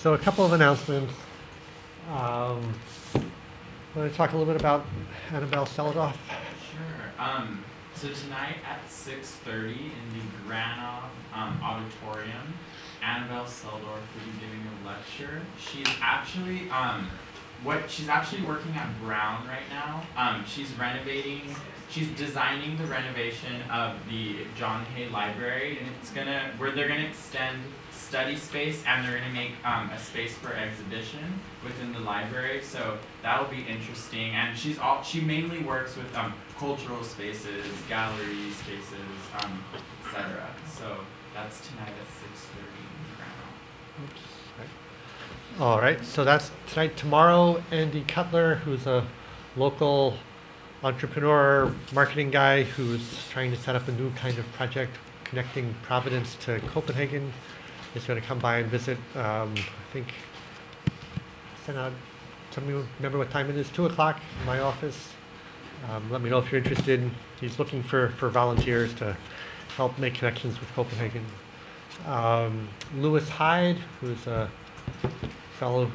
So a couple of announcements. I'm going to talk a little bit about Annabelle Seladoff. Sure. So tonight at 6:30 in the Granov Auditorium, Annabelle Seldorf will be giving a lecture. She's actually she's actually working at Brown right now. She's designing the renovation of the John Hay Library, and they're gonna extend study space, and they're gonna make a space for exhibition within the library. So that'll be interesting. And she mainly works with cultural spaces, gallery spaces, etc. So that's tonight at 6:30 in Brown. Oops. All right, so that's tonight. Tomorrow, Andy Cutler, who's a local entrepreneur, marketing guy who's trying to set up a new kind of project connecting Providence to Copenhagen, is going to come by and visit. I think, send out, tell me, remember what time it is, 2 o'clock in my office. Let me know if you're interested. He's looking for volunteers to help make connections with Copenhagen. Lewis Hyde, who's a fellow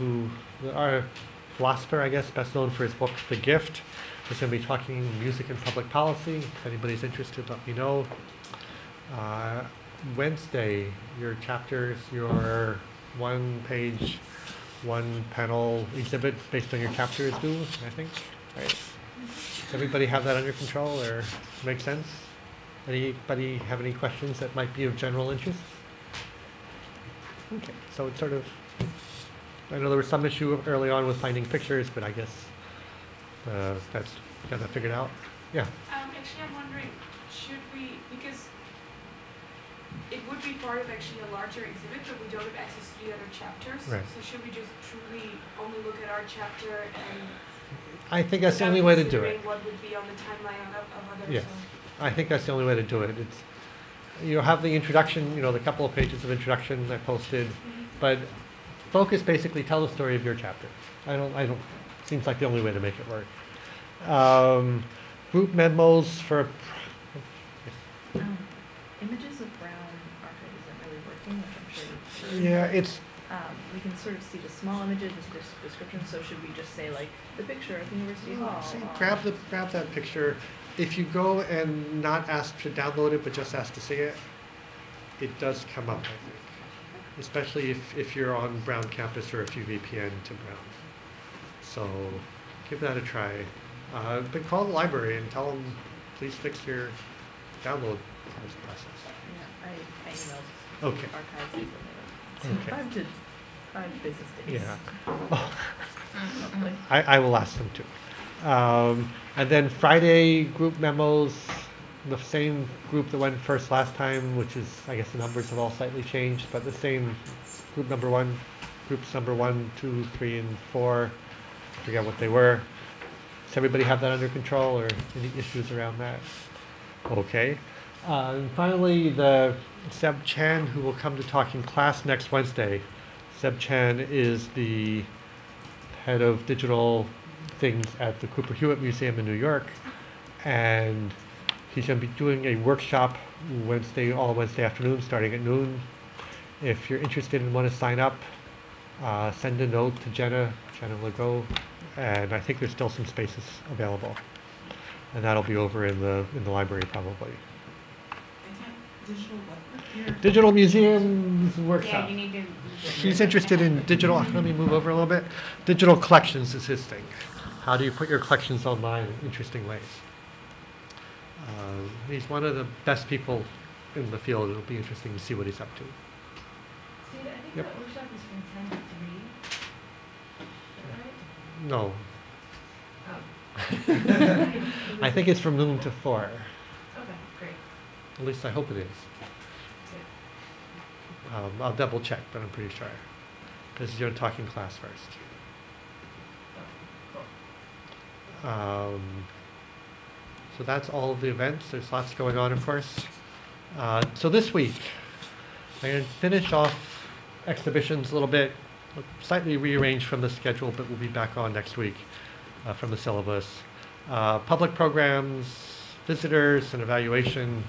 our philosopher, I guess, best known for his book, The Gift, is going to be talking music and public policy. If anybody's interested, let me know. Wednesday, your chapters, your one-page, one-panel exhibit based on your chapter is due, I think, right? Does everybody have that under control, or make sense? Anybody have any questions that might be of general interest? Okay, so it's sort of, I know there was some issue early on with finding pictures, but I guess that's got that figured out. Yeah. Actually, I'm wondering, should we, because it would be part of actually a larger exhibit, but we don't have access to the other chapters. Right. So should we just truly only look at our chapter and I think that's the only way to do it. What would be on the timeline of others? Yes, I think that's the only way to do it. It's, you'll have the introduction, the couple of pages of introduction I posted, but focus, basically tell the story of your chapter. I don't, seems like the only way to make it work. Group memos for, images of Brown archive isn't really working, which I'm sure yeah, it's, we can sort of see the small images and descriptions, so should we just say like the picture at the University Hall? grab that picture. If you go and not ask to download it, but just ask to see it, it does come up, I think. Especially if you're on Brown campus or if you VPN to Brown. So give that a try. But call the library and tell them, please fix your download process. Yeah, I emailed Okay. archives recently. Okay. 5 business days. Yeah. I will ask them too. And then Friday group memos, the same group that went first last time, which is, I guess the numbers have all slightly changed, but the same groups number 1, 2, 3, and 4. I forget what they were. Does everybody have that under control, or any issues around that? Okay. And finally, the Seb Chan, who will come to talk in class next Wednesday. Seb Chan is the head of digital things at the Cooper Hewitt Museum in New York, and he's going to be doing a workshop all Wednesday afternoon, starting at noon. If you're interested and want to sign up, send a note to Jenna Legault, and I think there's still some spaces available, and that'll be over in the library probably. Digital what? Digital museums workshop. Yeah, you need to. He's interested in digital. Let me move over a little bit. Digital collections is his thing. How do you put your collections online in interesting ways? He's one of the best people in the field. It'll be interesting to see what he's up to. See, I think Yep. that workshop is from 10 to 3. Is that right? No. Oh. I think it's from noon to 4. Okay, great. At least I hope it is. Good. I'll double check, but I'm pretty sure. Because you're talking class first. Oh, cool. So that's all of the events. There's lots going on, of course. So this week, I'm going to finish off exhibitions a little bit, slightly rearranged from the schedule, but we'll be back on next week from the syllabus. Public programs, visitors and evaluation,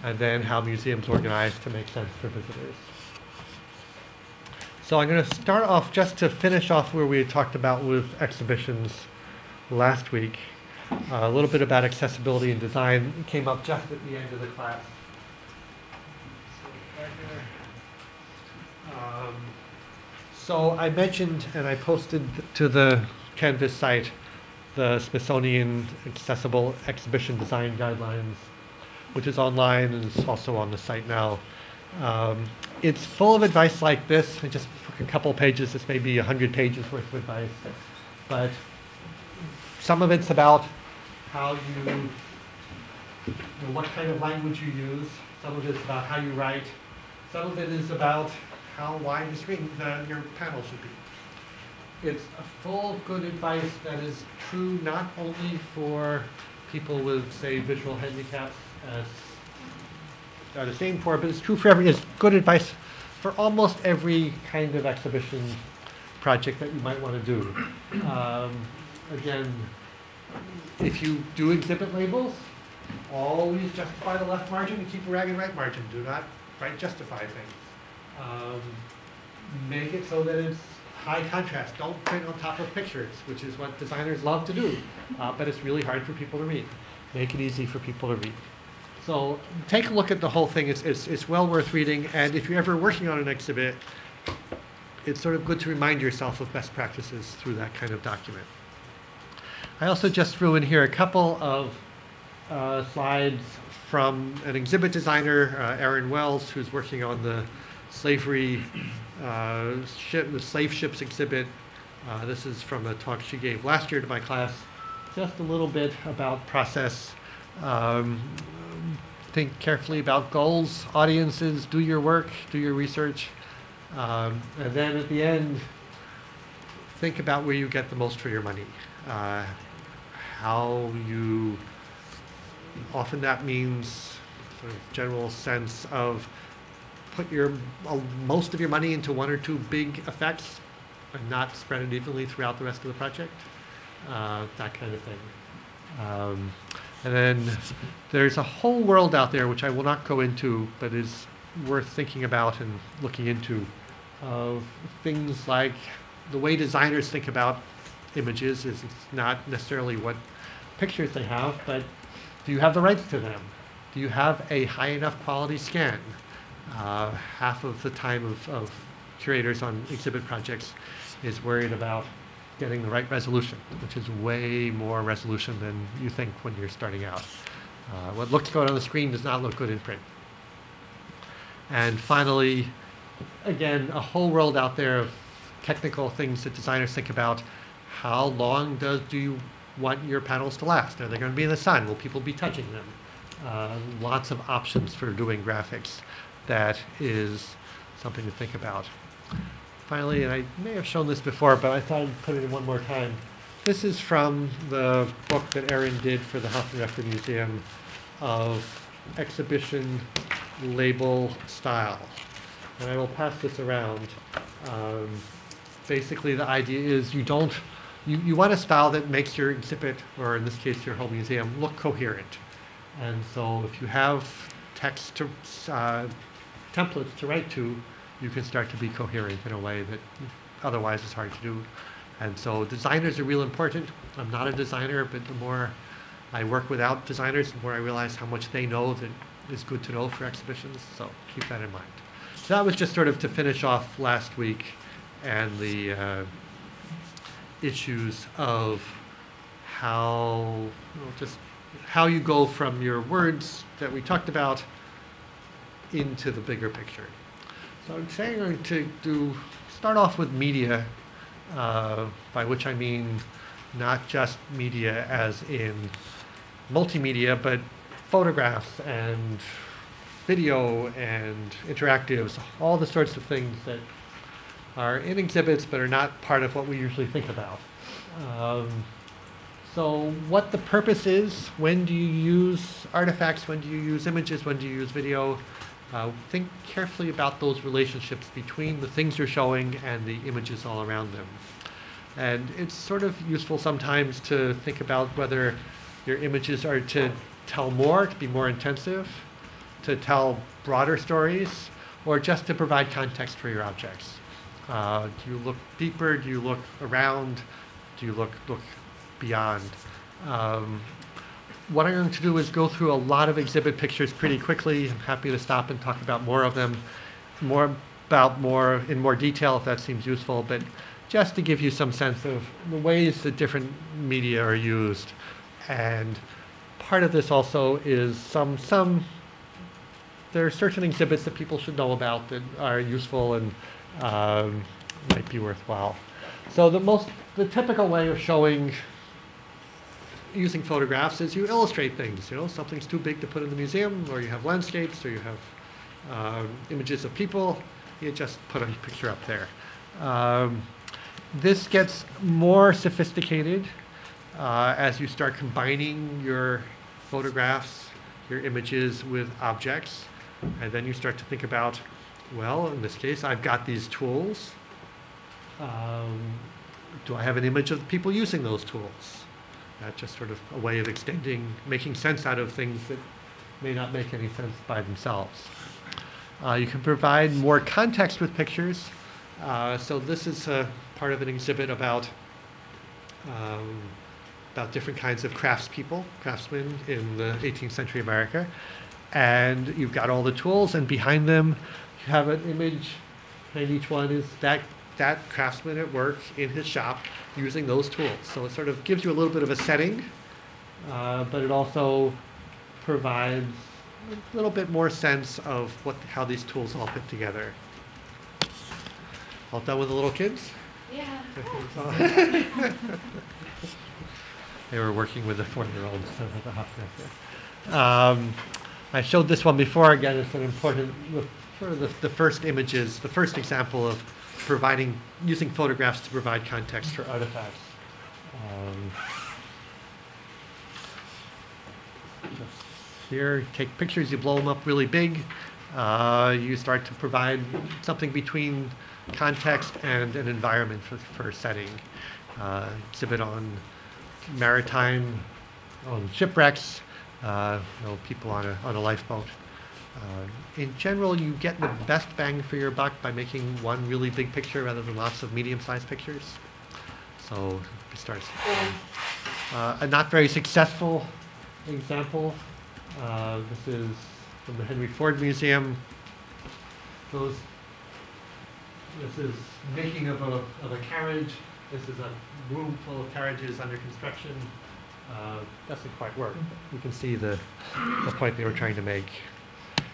and then how museums organize to make sense for visitors. So I'm going to start off just to finish off where we had talked about with exhibitions last week. A little bit about accessibility and design. It came up just at the end of the class. So I mentioned, and I posted to the Canvas site, the Smithsonian Accessible Exhibition Design Guidelines, which is online and is also on the site now. It's full of advice like this. I just took a couple pages. This may be 100 pages worth of advice. But some of it's about how you know, what kind of language you use. Some of it's about how you write. Some of it is about how wide the screen your panel should be. It's full of good advice that is true not only for people with, say, visual handicaps, as are the same for, but it's true for it's good advice for almost every kind of exhibition project that you might want to do. Again, if you do exhibit labels, always justify the left margin and keep the right and right margin. Do not justify things. Make it so that it's high contrast. Don't print on top of pictures, which is what designers love to do, but it's really hard for people to read. Make it easy for people to read. So take a look at the whole thing. It's well worth reading, and if you're ever working on an exhibit, it's sort of good to remind yourself of best practices through that kind of document. I also just threw in here a couple of slides from an exhibit designer, Aaron Wells, who's working on the slavery the slave ships exhibit. This is from a talk she gave last year to my class. Just a little bit about process. Think carefully about goals, audiences, do your work, do your research. And then at the end, think about where you get the most for your money. How you, often that means sort of general sense of put most of your money into one or two big effects and not spread it evenly throughout the rest of the project. That kind of thing. And then there's a whole world out there, which I will not go into, but is worth thinking about and looking into, of things like the way designers think about images is it's not necessarily what pictures they have, but do you have the rights to them? Do you have a high enough quality scan? Half of the time of curators on exhibit projects is worried about getting the right resolution, which is way more resolution than you think when you're starting out. What looks good on the screen does not look good in print. And finally, again, a whole world out there of technical things that designers think about. How long do you want your panels to last? Are they going to be in the sun? Will people be touching them? Lots of options for doing graphics. That is something to think about. Finally, and I may have shown this before, but I thought I'd put it in one more time. This is from the book that Erin did for the Hoffman Record Museum of exhibition label style. And I will pass this around. Basically, the idea is you want a style that makes your exhibit, or in this case, your whole museum, look coherent. And so if you have text to templates to write to, you can start to be coherent in a way that otherwise is hard to do. And so designers are real important. I'm not a designer, but the more I work without designers, the more I realize how much they know that is good to know for exhibitions. So keep that in mind. So that was just sort of to finish off last week and the issues of how, just how you go from your words that we talked about into the bigger picture. So I'm saying I'm going to start off with media, by which I mean not just media as in multimedia, but photographs and video and interactives, all the sorts of things that are in exhibits but are not part of what we usually think about. So what the purpose is, when do you use artifacts, when do you use images, when do you use video? Think carefully about those relationships between the things you're showing and the images all around them. And it's sort of useful sometimes to think about whether your images are to tell more, to be more intensive, to tell broader stories, or just to provide context for your objects. Do you look deeper? Do you look around? Do you look beyond? What I'm going to do is go through a lot of exhibit pictures pretty quickly. I'm happy to stop and talk about more of them, in more detail if that seems useful, but just to give you some sense of the ways that different media are used. And part of this also is there are certain exhibits that people should know about that are useful and might be worthwhile. So the typical way of using photographs is you illustrate things. Something's too big to put in the museum, or you have landscapes, or you have images of people. You just put a picture up there. This gets more sophisticated as you start combining your photographs, your images with objects. And then you start to think about, well, in this case, I've got these tools. Do I have an image of the people using those tools? That's just sort of a way of making sense out of things that may not make any sense by themselves. You can provide more context with pictures. So this is part of an exhibit about different kinds of craftsmen in the 18th century America. And you've got all the tools, and behind them you have an image, and each one is that craftsman at work in his shop using those tools. So it sort of gives you a little bit of a setting, but it also provides a little bit more sense of how these tools all fit together. All done with the little kids? Yeah. They were working with the 4-year-olds at the hospital. I showed this one before. Again, it's an important, the first images, the first example of using photographs to provide context for artifacts. Here, you take pictures, you blow them up really big. You start to provide something between context and an environment for setting. Exhibit on maritime, on shipwrecks, people on a lifeboat. In general, you get the best bang for your buck by making one really big picture rather than lots of medium-sized pictures. So it starts. A not very successful example. This is from the Henry Ford Museum. This is making of a carriage. This is a room full of carriages under construction. Doesn't quite work. You can see the point they were trying to make.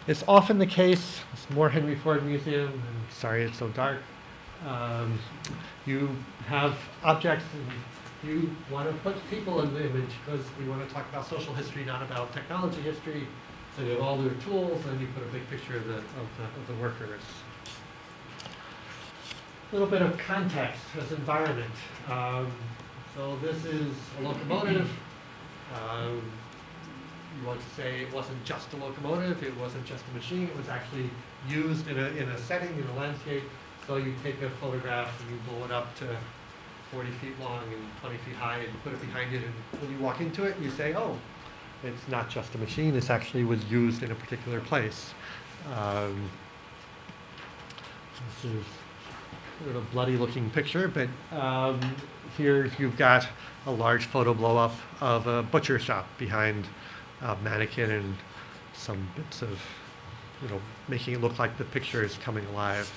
It's often the case, it's more Henry Ford Museum, and sorry it's so dark. You have objects and you want to put people in the image because we want to talk about social history, not about technology history. So you have all their tools and you put a big picture of the workers. A little bit of context as environment. So this is a locomotive. You want to say it wasn't just a locomotive, it wasn't just a machine, it was actually used in a setting, in a landscape. So you take a photograph and you blow it up to 40 feet long and 20 feet high and put it behind it, and when you walk into it, you say, oh, it's not just a machine, this actually was used in a particular place. This is sort of a bloody looking picture, but here you've got a large photo blow up of a butcher shop behind a mannequin and some bits of, making it look like the picture is coming alive.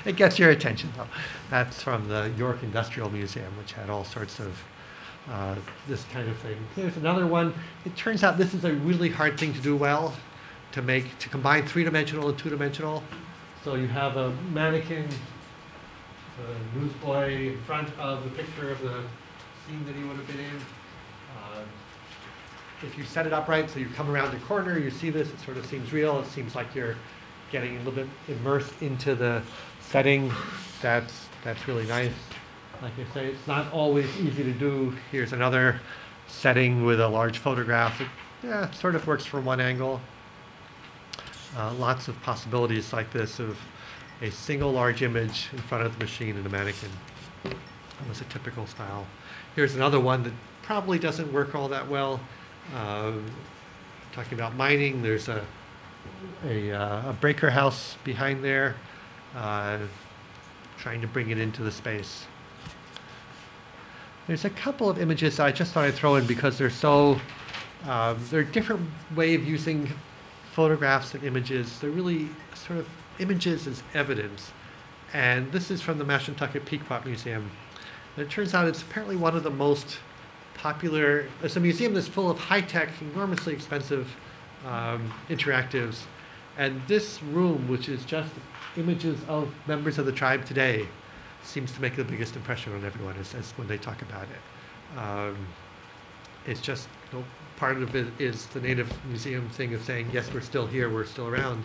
It gets your attention though. That's from the York Industrial Museum, which had all sorts of this kind of thing. Here's another one. It turns out this is a really hard thing to do well, to combine three-dimensional and two-dimensional. So you have a mannequin, a newsboy in front of the picture of the scene that he would have been in. If you set it up right, so you come around the corner, you see this, it sort of seems real. It seems like you're getting a little bit immersed into the setting. That's really nice. Like I say, it's not always easy to do. Here's another setting with a large photograph. It sort of works from one angle. Lots of possibilities like this of a single large image in front of the machine and a mannequin. That was a typical style. Here's another one that probably doesn't work all that well. Talking about mining, there's a breaker house behind there. trying to bring it into the space. There's a couple of images I just thought I'd throw in because they're so, they're a different way of using photographs and images. They're really sort of images as evidence. And this is from the Mashantucket Pequot Museum. And it turns out it's apparently one of the most popular, it's a museum that's full of high-tech, enormously expensive interactives. And this room, which is just images of members of the tribe today, seems to make the biggest impression on everyone as when they talk about it. It's just, you know, part of it is the Native Museum thing of saying, yes, we're still here, we're still around.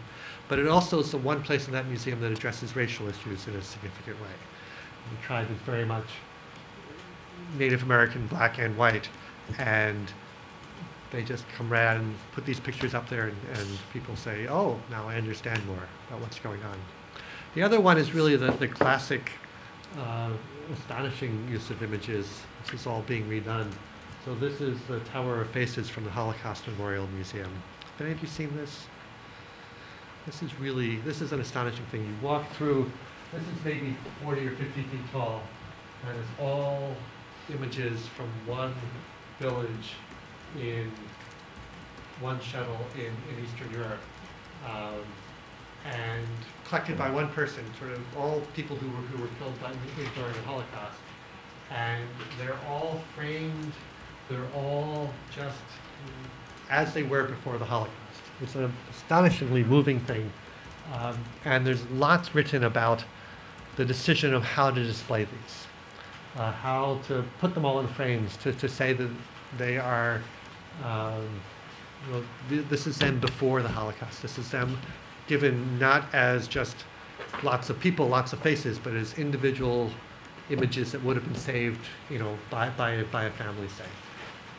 But it also is the one place in that museum that addresses racial issues in a significant way. The tribe is very much Native American, black and white, and they just come around and put these pictures up there, and people say, oh, now I understand more about what's going on. The other one is really the classic, astonishing use of images. This is all being redone. So this is the Tower of Faces from the Holocaust Memorial Museum. Have any of you seen this? This is an astonishing thing. You walk through, this is maybe 40 or 50 feet tall, and it's all images from one village in one shuttle in Eastern Europe, and collected by one person, sort of all people who were killed during the Holocaust. And they're all framed, they're all just as they were before the Holocaust. It's an astonishingly moving thing. And there's lots written about the decision of how to display these, how to put them all in frames, to say that they are, this is them before the Holocaust. This is them given not as just lots of people, lots of faces, but as individual images that would have been saved, you know, by a family, say.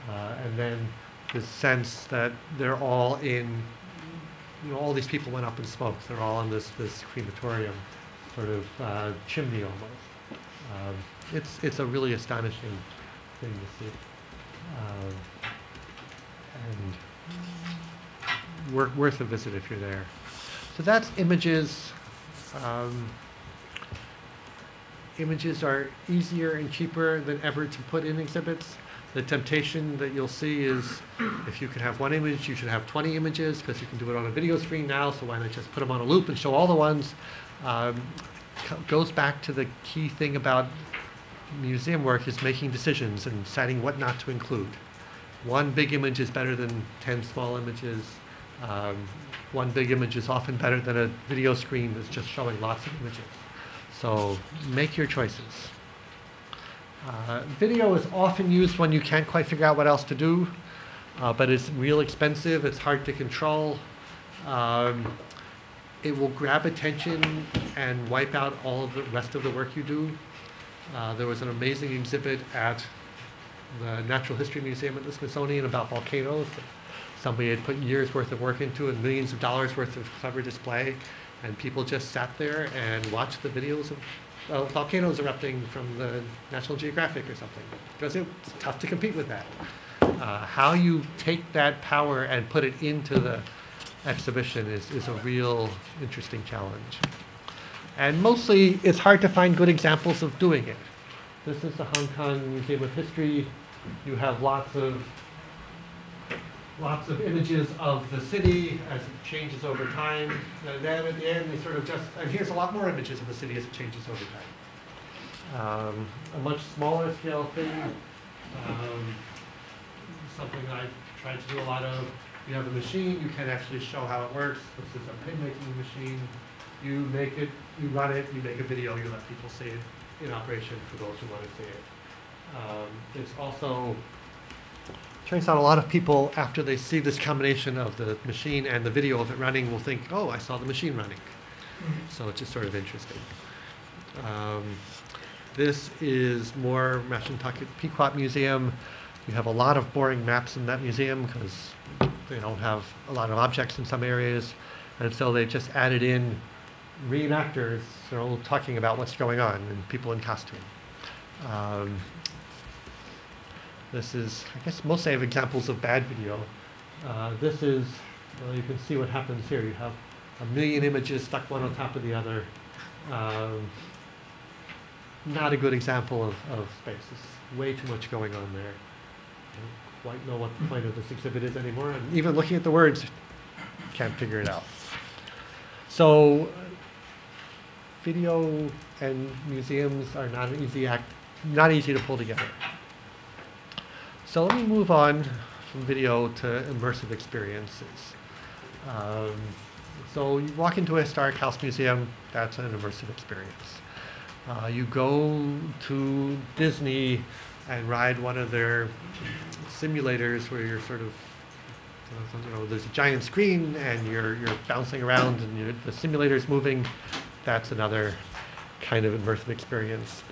And then this sense that they're all in, you know, all these people went up in smoke. They're all in this crematorium sort of chimney almost. It's a really astonishing thing to see. And worth a visit if you're there. So that's images. Images are easier and cheaper than ever to put in exhibits. The temptation that you'll see is if you can have one image, you should have 20 images because you can do it on a video screen now, so why not just put them on a loop and show all the ones? Goes back to the key thing about museum work is making decisions and deciding what not to include. One big image is better than 10 small images. One big image is often better than a video screen that's just showing lots of images. So make your choices. Video is often used when you can't quite figure out what else to do, but it's real expensive, it's hard to control. It will grab attention and wipe out all of the rest of the work you do. There was an amazing exhibit at the Natural History Museum at the Smithsonian about volcanoes. Somebody had put years worth of work into it, millions of dollars worth of clever display, and people just sat there and watched the videos of volcanoes erupting from the National Geographic or something, because it's tough to compete with that. How you take that power and put it into the exhibition is a real interesting challenge. And mostly it's hard to find good examples of doing it. This is the Hong Kong Museum of History. You have lots of images of the city as it changes over time. And then at the end, they sort of just, and here's a lot more images of the city as it changes over time. A much smaller scale thing, something I've tried to do a lot of. You have a machine, you can actually show how it works. This is a pin making machine. You make it, you run it, you make a video, you let people see it in operation for those who want to see it. It's also, turns out a lot of people, after they see this combination of the machine and the video of it running, will think, oh, I saw the machine running. So it's just sort of interesting. This is more Mashantucket Pequot Museum. You have a lot of boring maps in that museum because they don't have a lot of objects in some areas. And so they just added in reenactors, you know, talking about what's going on and people in costume. This is, I guess mostly I have examples of bad video. This is, well, you can see what happens here. You have a million images stuck one on top of the other. Um, not a good example of space. There's way too much going on there. I don't quite know what the point of this exhibit is anymore. And even looking at the words, can't figure it out. So video and museums are not an easy not easy to pull together. So let me move on from video to immersive experiences. So you walk into a historic house museum, that's an immersive experience. You go to Disney and ride one of their simulators where you're sort of, there's a giant screen and you're bouncing around and the simulator's moving. That's another kind of immersive experience.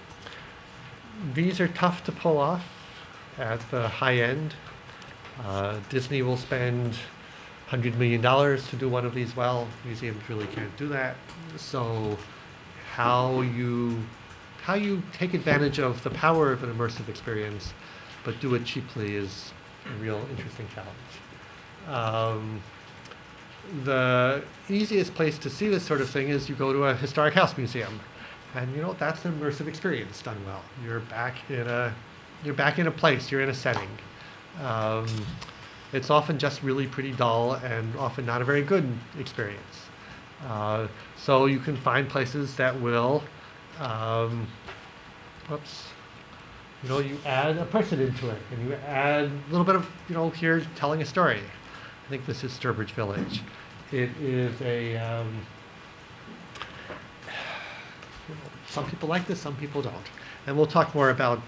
These are tough to pull off at the high end. Disney will spend $100 million to do one of these well. Museums really can't do that. So how you take advantage of the power of an immersive experience but do it cheaply is a real interesting challenge. The easiest place to see this sort of thing is you go to a historic house museum, and that's an immersive experience done well. You're back in a place, you're in a setting. It's often just really pretty dull and often not a very good experience. So you can find places that will, you add a person into it, and you add a little bit of, here telling a story. I think this is Sturbridge Village. It is a, some people like this, some people don't. And we'll talk more about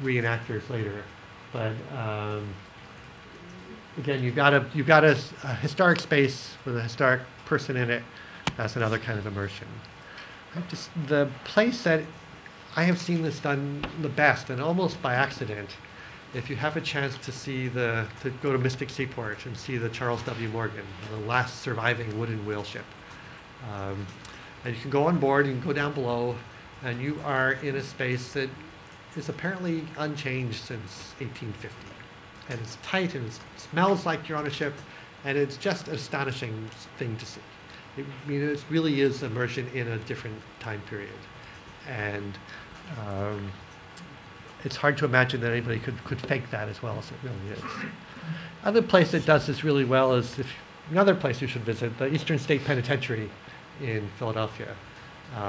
reenactors later. But again, you've got a historic space with a historic person in it. That's another kind of immersion. The place that I have seen this done the best, and almost by accident, if you have a chance to go to Mystic Seaport and see the Charles W. Morgan, the last surviving wooden whale ship. And you can go on board, you can go down below, and you are in a space that is apparently unchanged since 1850. And it's tight, and it smells like you're on a ship, and it's just an astonishing thing to see. It really is immersion in a different time period. And it's hard to imagine that anybody could fake that as well as it really is. Another place that does this really well is another place you should visit, the Eastern State Penitentiary in Philadelphia,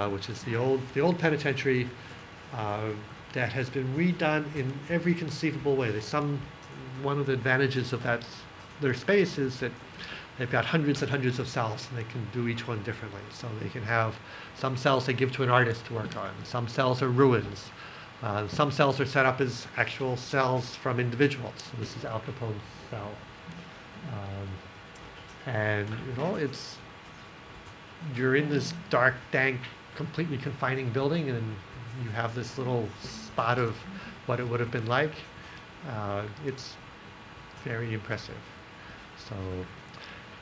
which is the old penitentiary that has been redone in every conceivable way. One of the advantages of their space is that they've got hundreds and hundreds of cells, and they can do each one differently. So they can have some cells they give to an artist to work on. Some cells are ruins. Some cells are set up as actual cells from individuals. So this is Al Capone's cell. And you're in this dark, dank, completely confining building, and you have this little spot of what it would have been like. It's very impressive. So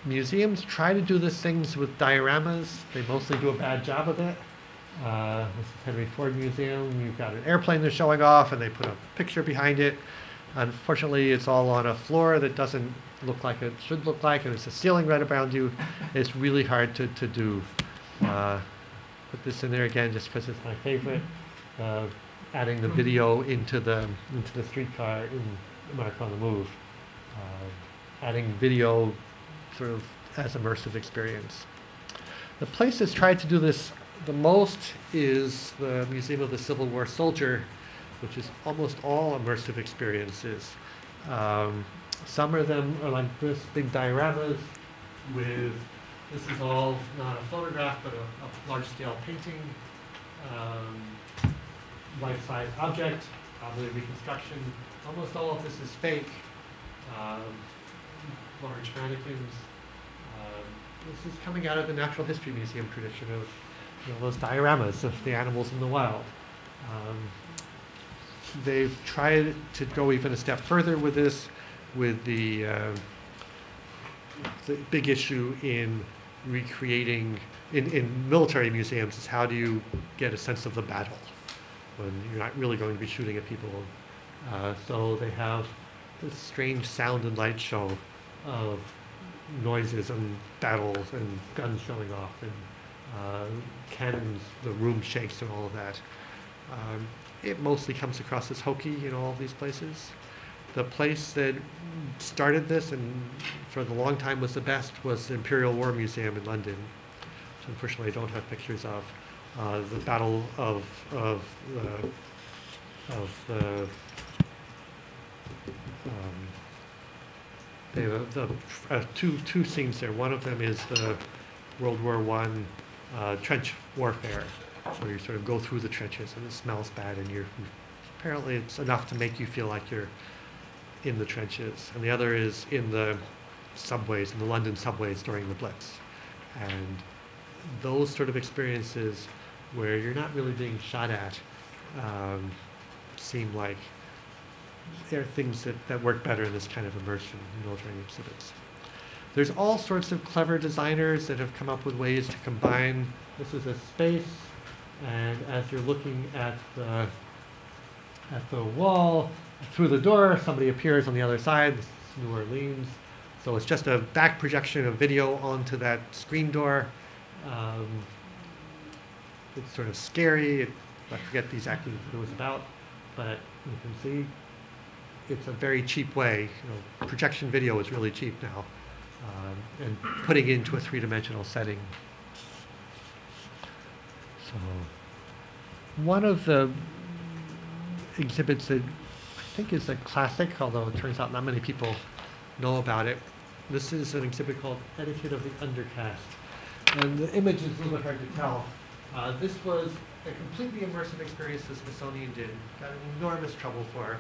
museums try to do these things with dioramas. They mostly do a bad job of it. This is Henry Ford Museum. You've got an airplane they're showing off, and they put a picture behind it. Unfortunately, it's all on a floor that doesn't look like it should look like, and it's a ceiling right around you. It's really hard to do. Put this in there again just because it's my favorite. Adding the video into the streetcar in America on the Move. Adding video sort of as immersive experience. The place that's tried to do this the most is the Museum of the Civil War Soldier, which is almost all immersive experiences. Some of them are like this, big dioramas with, this is all not a photograph, but a large-scale painting, life-size object, probably reconstruction. Almost all of this is fake. Large mannequins. This is coming out of the Natural History Museum tradition of those dioramas of the animals in the wild. They've tried to go even a step further with this, with the big issue in recreating, in military museums, is how do you get a sense of the battle when you're not really going to be shooting at people. So they have this strange sound and light show of noises and battles and guns showing off, and cannons, the room shakes and all of that. It mostly comes across as hokey in all of these places. The place that started this and for the long time was the best was the Imperial War Museum in London, which unfortunately I don't have pictures of. The Battle of the they have two scenes there. One of them is the World War I trench warfare, where you sort of go through the trenches and it smells bad, and apparently it's enough to make you feel like you're in the trenches. And the other is in the subways, in the London subways during the Blitz. And those sort of experiences where you're not really being shot at seem like there are things that work better in this kind of immersion in military exhibits. There's all sorts of clever designers that have come up with ways to combine. This is a space, and as you're looking at the wall, through the door, somebody appears on the other side. This is New Orleans. So it's just a back projection of video onto that screen door. It's sort of scary. I forget exactly what it was about, but you can see it's a very cheap way. Projection video is really cheap now, and putting it into a three-dimensional setting. So one of the exhibits that I think is a classic, although it turns out not many people know about it. This is an exhibit called Etiquette of the Undercast. And the image is a little bit hard to tell. This was a completely immersive experience the Smithsonian did. Got in enormous trouble for.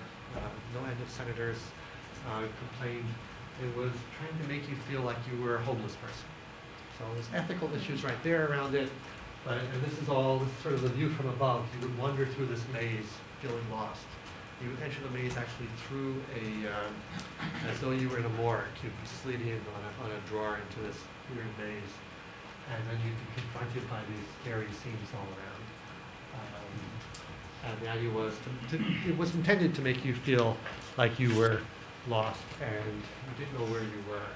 No end of senators complained. It was trying to make you feel like you were a homeless person. So there's ethical issues right there around it. And this is sort of the view from above. You would wander through this maze, feeling lost. You would enter the maze actually through as though you were in a morgue. You'd be slid in on a drawer into this weird maze. And then you'd be confronted by these scary scenes all around. And the idea was it was intended to make you feel like you were lost and you didn't know where you were.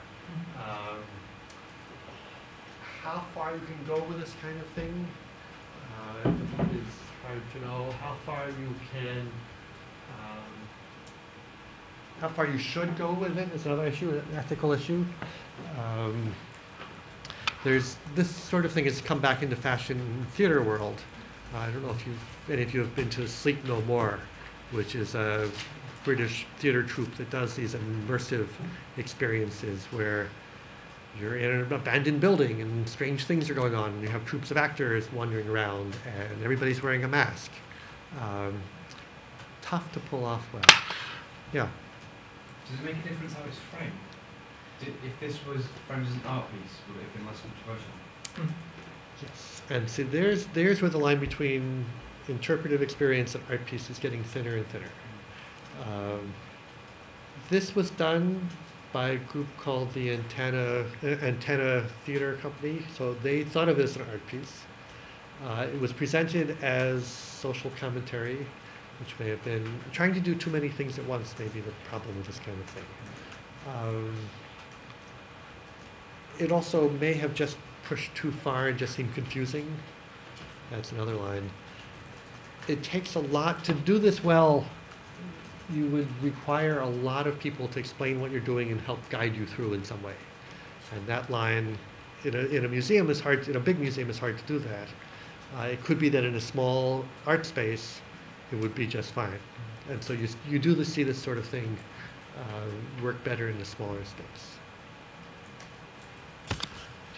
How far you can go with this kind of thing is hard to know. How far you should go with it is another issue, an ethical issue. There's this sort of thing has come back into fashion in the theater world. I don't know if any of you have been to Sleep No More, which is a British theater troupe that does these immersive experiences where you're in an abandoned building and strange things are going on, and you have troops of actors wandering around, and everybody's wearing a mask. Tough to pull off well. Yeah. Does it make a difference how it's framed? If this was framed as an art piece, would it have been less controversial? Yes, and see, there's where the line between interpretive experience and art piece is getting thinner and thinner. This was done by a group called the Antenna Theater Company, so they thought of it as an art piece. It was presented as social commentary, which may have been trying to do too many things at once, maybe the problem with this kind of thing. It also may have just pushed too far and just seemed confusing. That's another line. It takes a lot to do this well. You would require a lot of people to explain what you're doing and help guide you through in some way. And that line in a museum is hard, in a big museum is hard to do that. It could be that in a small art space, it would be just fine. And so you do see this sort of thing work better in a smaller space.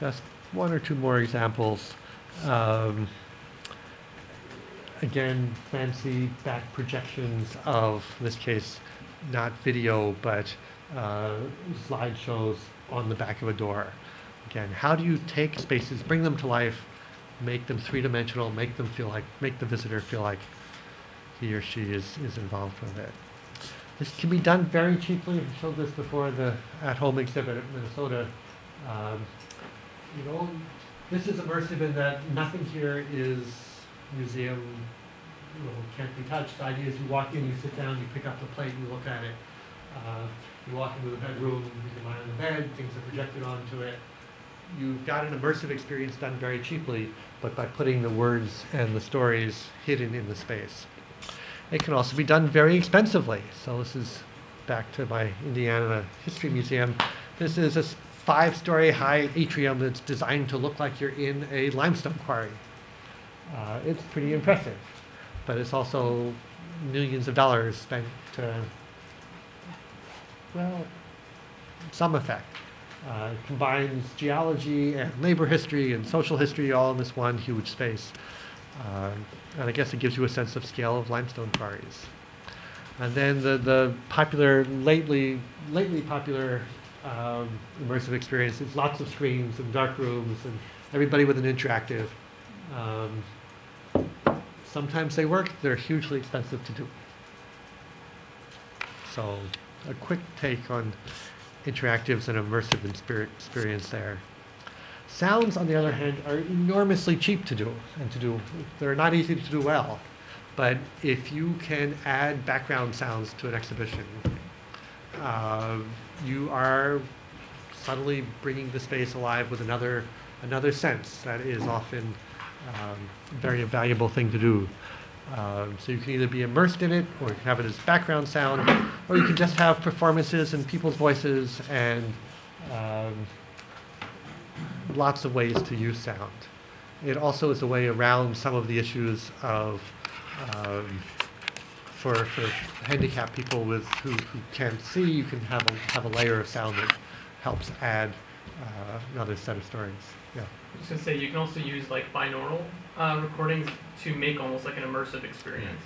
Just one or two more examples. Again, fancy back projections of, in this case, not video, but slideshows on the back of a door. Again, how do you take spaces, bring them to life, make them three-dimensional, make the visitor feel like he or she is involved with it. This can be done very cheaply. I showed this before the at-home exhibit at Minnesota. This is immersive in that nothing here is museum, can't be touched. The idea is you walk in, you sit down, you pick up the plate, you look at it. You walk into the bedroom, you can lie on the bed, things are projected onto it. you've got an immersive experience done very cheaply, but by putting the words and the stories hidden in the space. It can also be done very expensively. So this is back to my Indiana History Museum. This is a 5-story high atrium that's designed to look like you're in a limestone quarry. It's pretty impressive, but it's also millions of dollars spent to, well, some effect. It combines geology and labor history and social history all in this one huge space. And I guess it gives you a sense of scale of limestone quarries. And then the popular, lately popular immersive experience is lots of screens and dark rooms and everybody with an interactive. Sometimes they work, they're hugely expensive to do. So a quick take on interactives and immersive experience there. Sounds, on the other hand, are enormously cheap to do and to do. They're not easy to do well. But if you can add background sounds to an exhibition, you are suddenly bringing the space alive with another sense that is often a very valuable thing to do. So you can either be immersed in it, or you can have it as background sound, or you can just have performances and people's voices and lots of ways to use sound. It also is a way around some of the issues of for handicapped people who can't see. You can have a layer of sound that helps add another set of stories. Yeah. I was going to say, you can also use like binaural recordings to make almost like an immersive experience.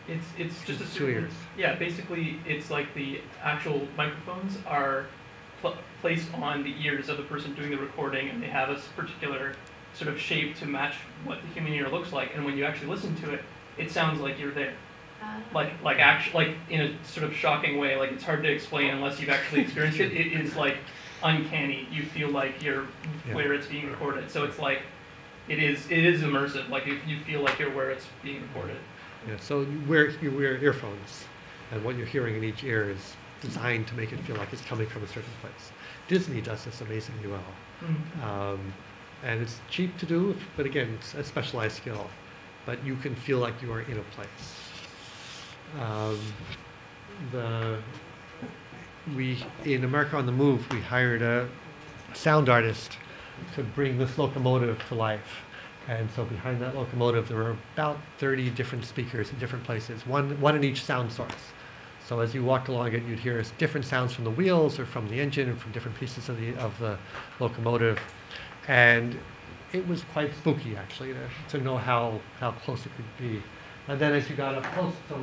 It's just a Two ears. Yeah, basically it's like the actual microphones are placed on the ears of the person doing the recording, and they have a particular sort of shape to match what the human ear looks like. And when you actually listen to it, it sounds like you're there. Like in a sort of shocking way. Like, it's hard to explain unless you've actually experienced it. It is like uncanny. You feel like you're where it's being recorded. So it's like it is immersive. Like, if you feel like you're where it's being recorded. Yeah. So you wear earphones, and what you're hearing in each ear is designed to make it feel like it's coming from a certain place. Disney does this amazingly well. Mm-hmm. And it's cheap to do, but again, it's a specialized skill. But you can feel like you are in a place. In America on the Move, we hired a sound artist to bring this locomotive to life. And so behind that locomotive, there were about 30 different speakers in different places, one in each sound source. So as you walked along it, you'd hear different sounds from the wheels or from the engine and from different pieces of the locomotive. And it was quite spooky, actually, to know how close it could be. And then as you got up close, so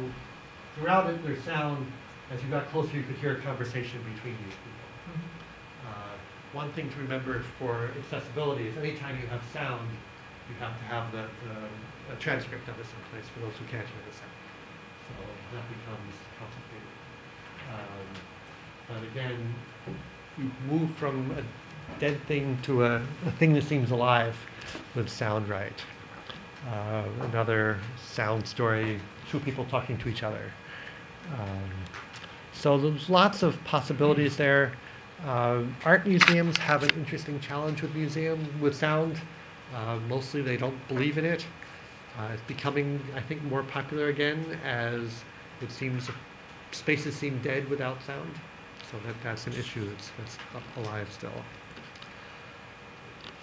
throughout it, there's sound. As you got closer, you could hear a conversation between these people. One thing to remember for accessibility is anytime you have sound, you have to have a transcript of it someplace for those who can't hear the sound. So that becomes complicated. But again, you move from a dead thing to a thing that seems alive with sound right. Another sound story, two people talking to each other. So there's lots of possibilities there. Art museums have an interesting challenge with sound. Mostly they don't believe in it. It's becoming, I think, more popular again as it seems spaces seem dead without sound. So that's an issue that's alive still.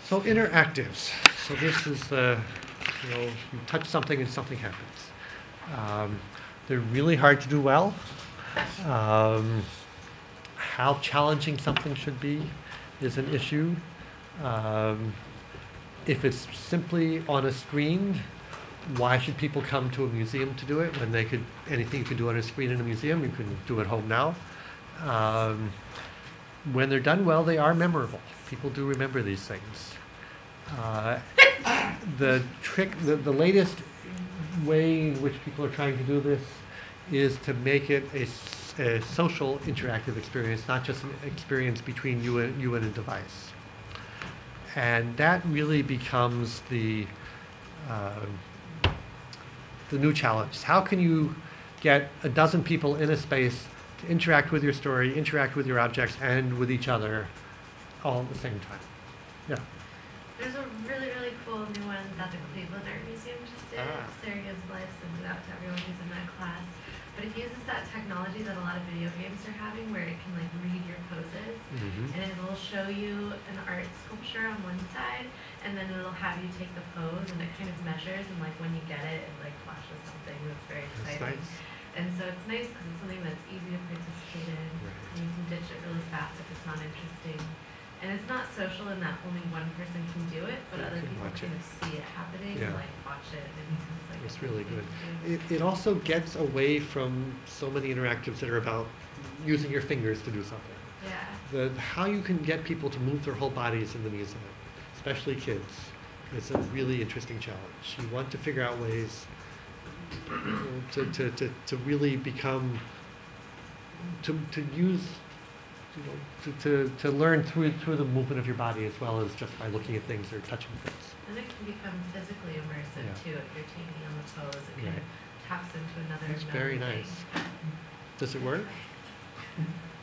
So interactives. So this is you touch something and something happens. They're really hard to do well. How challenging something should be is an issue. If it's simply on a screen, why should people come to a museum to do it when anything you can do on a screen in a museum, you can do at home now. When they're done well, they are memorable. People do remember these things. The latest way in which people are trying to do this is to make it a social interactive experience, not just an experience between you and a device. And that really becomes the new challenge. How can you get a dozen people in a space to interact with your story, interact with your objects, and with each other all at the same time. Yeah. There's a really, really cool new one that the Cleveland Art Museum just did. Ah. Sarah gives life sends it out to everyone who's in that class. But it uses that technology that a lot of video games are having where it can like read your poses. Mm-hmm. And it will show you an art sculpture on one side and then it'll have you take the pose and it kind of measures and like when you get it, it like flashes something that's very That's exciting. nice. And so it's nice because it's something that's easy to participate in. Right. And you can ditch it really fast if it's not interesting. And it's not social in that only one person can do it, but You other can people watch kind it. of see it happening Yeah. and like watch it and it becomes like It's a really thing good. to do. It also gets away from so many interactives that are about using your fingers to do something. Yeah. How you can get people to move their whole bodies in the museum, especially kids, is a really interesting challenge. You want to figure out ways to really become, to use, to learn through the movement of your body as well as just by looking at things or touching things. And it can become physically immersive Yeah. too if you're taking on the pose. It kind Right. of taps into another. That's very thing. nice. Does it work?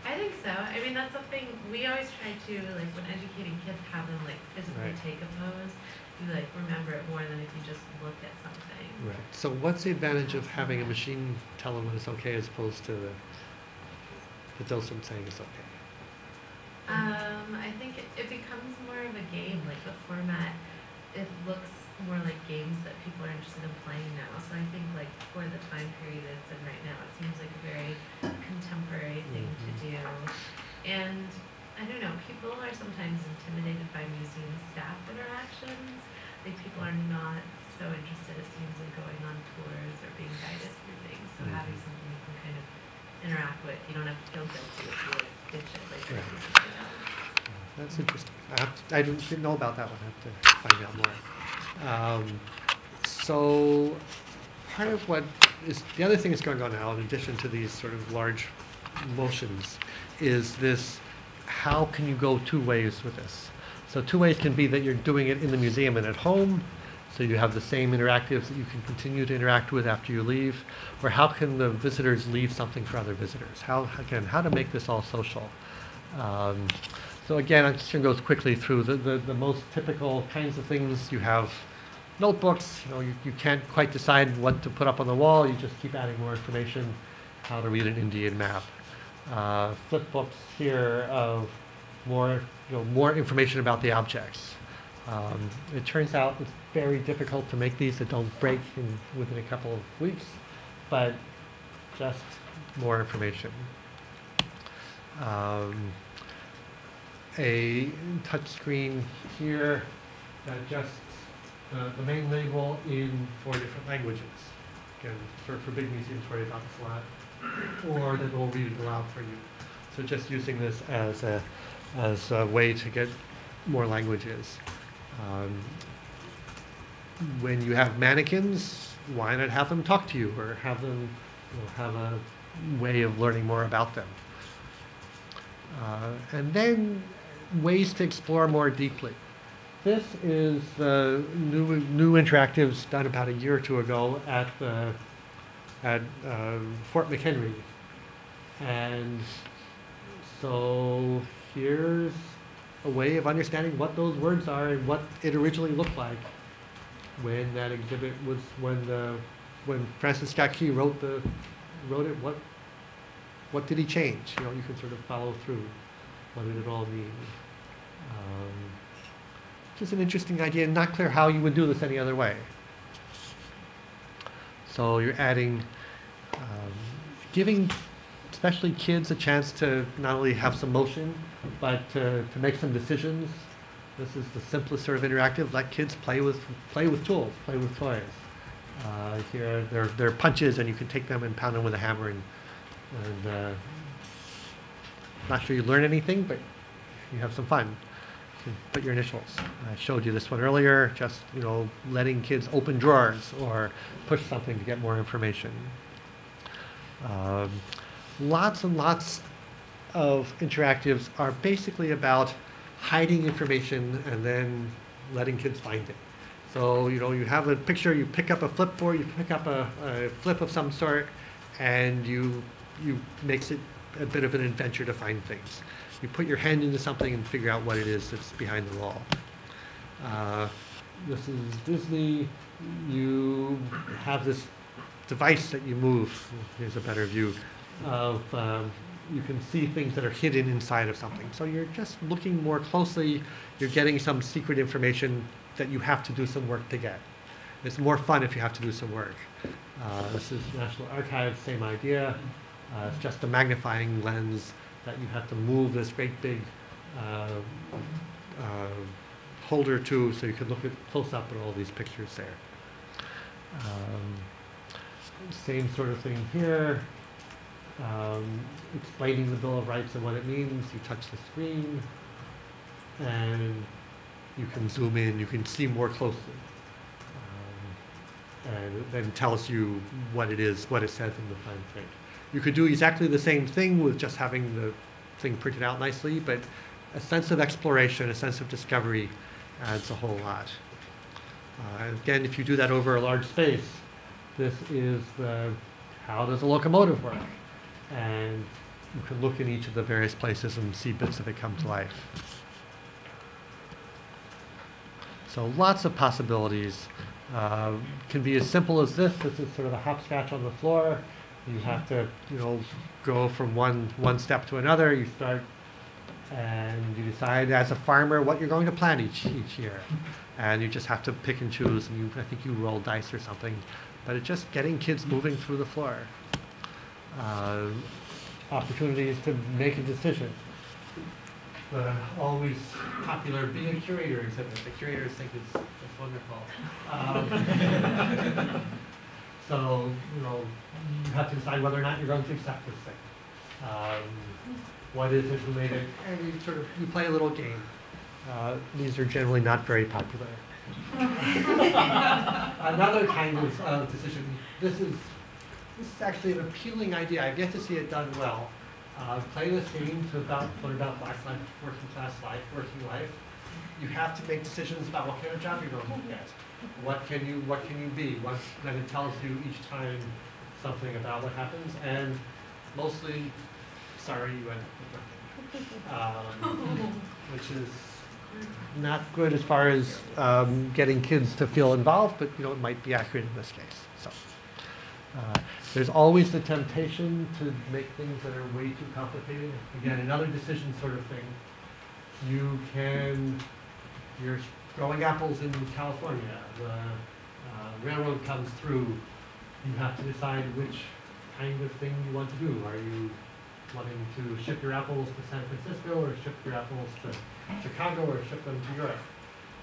I think so. I mean, that's something we always try to, like, when educating kids, have them, like, physically Right. take a pose. You, like, remember it more than if you just look at something. Right. So what's the advantage of having a machine tell them when it's okay as opposed to the docent saying it's okay? I think it becomes more of a game, like the format, it looks more like games that people are interested in playing now. So I think like for the time period it's in right now, it seems like a very contemporary thing to do. And I don't know, people are sometimes intimidated by museum staff interactions. Like people are not so interested, it seems, in going on tours or being guided through things. So having something you can kind of interact with, you don't have to feel guilty if you like ditch it like Right. everything else. That's interesting. I didn't know about that one. I have to find out more. So part of what is the other thing that's going on now, in addition to these sort of large motions, is this: how can you go two ways with this? So two ways can be that you're doing it in the museum and at home, so you have the same interactives that you can continue to interact with after you leave, or how can the visitors leave something for other visitors? How to make this all social? So again, I'm just going to go quickly through the most typical kinds of things. You have notebooks. You can't quite decide what to put up on the wall. You just keep adding more information. How to read an Indian map. Flip books here of more information about the objects. It turns out it's very difficult to make these that don't break within a couple of weeks, but just more information. A touch screen here that adjusts the main label in 4 different languages. Again, for big museums where it's a lot, or that will read it aloud for you. So just using this as a way to get more languages. When you have mannequins, why not have them talk to you or have them have a way of learning more about them? And then ways to explore more deeply. This is the new interactives done about a year or two ago at Fort McHenry. And so here's a way of understanding what those words are and what it originally looked like when that exhibit was, when Francis Scott Key wrote it. What did he change? You can sort of follow through. What did it all mean? Just an interesting idea. Not clear how you would do this any other way. So you're adding, giving especially kids a chance to not only have some motion, but to make some decisions. This is the simplest sort of interactive. Let kids play with tools, play with toys. Here there are punches, and you can take them and pound them with a hammer, and not sure you learn anything, but you have some fun. You can put your initials. I showed you this one earlier. Just letting kids open drawers or push something to get more information. Lots and lots of interactives are basically about hiding information and then letting kids find it. So you have a picture, you pick up a flipboard, you pick up a flip of some sort, and you makes it a bit of an adventure to find things. You put your hand into something and figure out what it is that's behind the wall. This is Disney. You have this device that you move. Here's a better view of, you can see things that are hidden inside of something. So you're just looking more closely. You're getting some secret information that you have to do some work to get. It's more fun if you have to do some work. This is National Archives, same idea. It's just a magnifying lens that you have to move this great big holder to, so you can look at close up at all these pictures there. Same sort of thing here. Explaining the Bill of Rights and what it means. You touch the screen and you can zoom in, you can see more closely. And it then tells you what it is, what it says in the fine print. You could do exactly the same thing with just having the thing printed out nicely, but a sense of exploration, a sense of discovery adds a whole lot. Again, if you do that over a large space, this is how does a locomotive work? And you can look in each of the various places and see bits of it come to life. So lots of possibilities. Can be as simple as this. This is sort of a hopscotch on the floor. You have to, go from one step to another. You start and you decide as a farmer what you're going to plant each year. And you just have to pick and choose, and I think you roll dice or something. But it's just getting kids moving through the floor. Opportunities to make a decision. The always popular Be a Curator exhibit. The curators think it's wonderful. So, you have to decide whether or not you're going to accept this thing. What is it, who made it? And you play a little game. These are generally not very popular. Another kind of decision. This is actually an appealing idea. I've yet to see it done well. Play this game to learn about Black life, working class life, working life. You have to make decisions about what kind of job you're going to get. What can you be? Then it tells you each time something about what happens, and mostly, sorry, you end up with nothing. Which is not good as far as getting kids to feel involved, but it might be accurate in this case. So there's always the temptation to make things that are way too complicated. Again, another decision sort of thing. You're growing apples in California. The railroad comes through. You have to decide which kind of thing you want to do. Are you wanting to ship your apples to San Francisco, or ship your apples to Chicago, or ship them to Europe?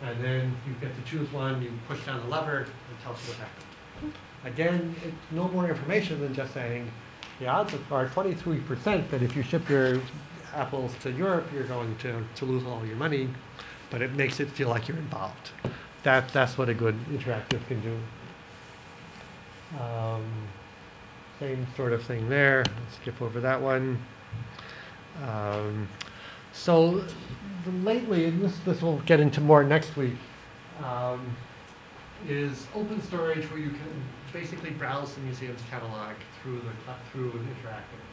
And then you get to choose one. You push down the lever, and it tells you what happened. Again, it's no more information than just saying the odds are 23% that if you ship your apples to Europe, you're going to lose all your money, but it makes it feel like you're involved. That's what a good interactive can do. Same sort of thing there. Let's skip over that one. So lately, and this will get into more next week, is open storage, where you can basically browse the museum's catalog through an interactive.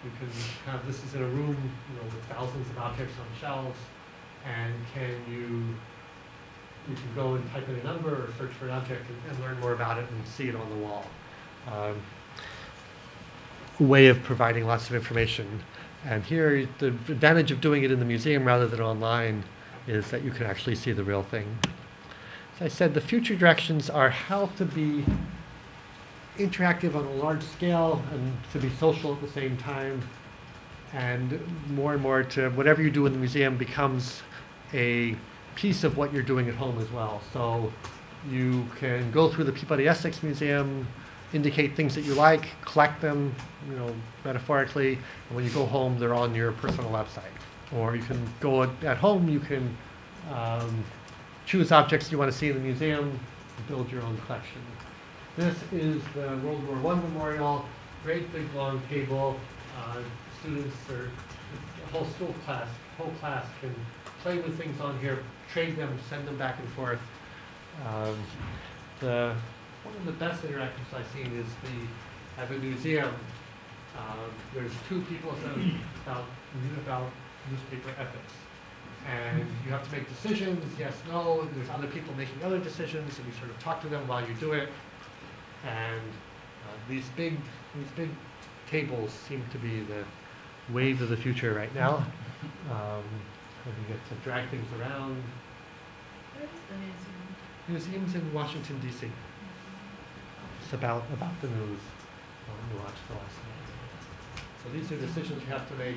You can have this is in a room, with thousands of objects on shelves, and you can go and type in a number or search for an object and learn more about it and see it on the wall. A way of providing lots of information. And here, the advantage of doing it in the museum rather than online is that you can actually see the real thing. As I said, the future directions are how to be interactive on a large scale and to be social at the same time, and more to whatever you do in the museum becomes a piece of what you're doing at home as well. So you can go through the Peabody Essex Museum, indicate things that you like, collect them, metaphorically, and when you go home, they're on your personal website. Or you can go at home, you can choose objects you want to see in the museum and build your own collection. This is the World War I memorial, great big long table. Students or the whole class can play with things on here, trade them, send them back and forth. One of the best interactives I've seen is at the museum. There's two people about newspaper ethics. And you have to make decisions, yes, no, and there's other people making other decisions, and you sort of talk to them while you do it. And these big tables seem to be the wave of the future right now. And you get to drag things around. Where's the museum? Museums in Washington, D.C. It's about the news. You watch the last one. So these are decisions you have to make,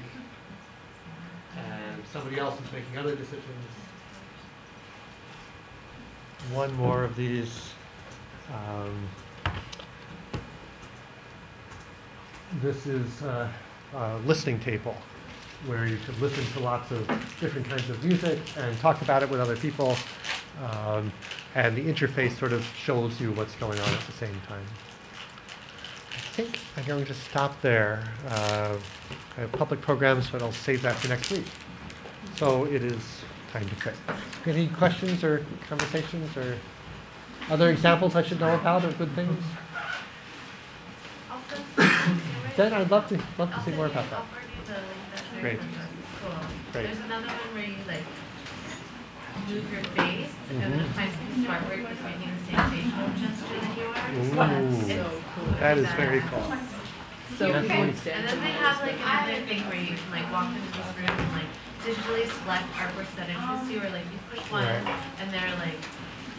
and somebody else is making other decisions. One more of these. This is a listening table, where you can listen to lots of different kinds of music and talk about it with other people. And the interface sort of shows you what's going on at the same time. I think I'm going to stop there. I have public programs, but I'll save that for next week. So it is time to quit. Any questions or conversations or other examples I should know about of good things? I'll send some. Then I'd love to I'll see more send you- about that. I'll forward you the link that Great. Sarah sent us. It's cool. Great. There's another one where you like move your face and then it finds a piece of artwork that's making the same facial gesture that you are. Ooh. It's So cool. That is badass. very cool. So Yeah. people would stand And then they have like another thing where you can like walk into this room and like digitally select artworks that interest you, or like you push one Right. and they're like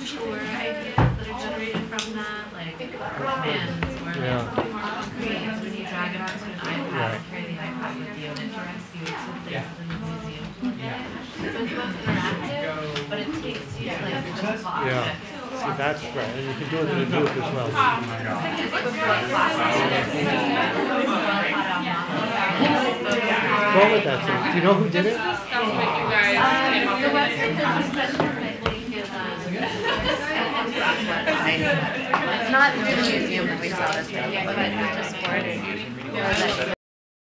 tour ideas that are generated from that, like romance or like Yeah. something more concrete. So when you drag it onto an iPad Right. or carry the iPad with you and it directs you to places in the museum to look at it. So it's both interactive, but it takes you to like physical Yeah. objects. See, that's right. And you can do it in a group as well. Before classes, What would that say? Do you know who did it? the website that you sent us, link is it's not through the museum that we saw this thing, but just for it.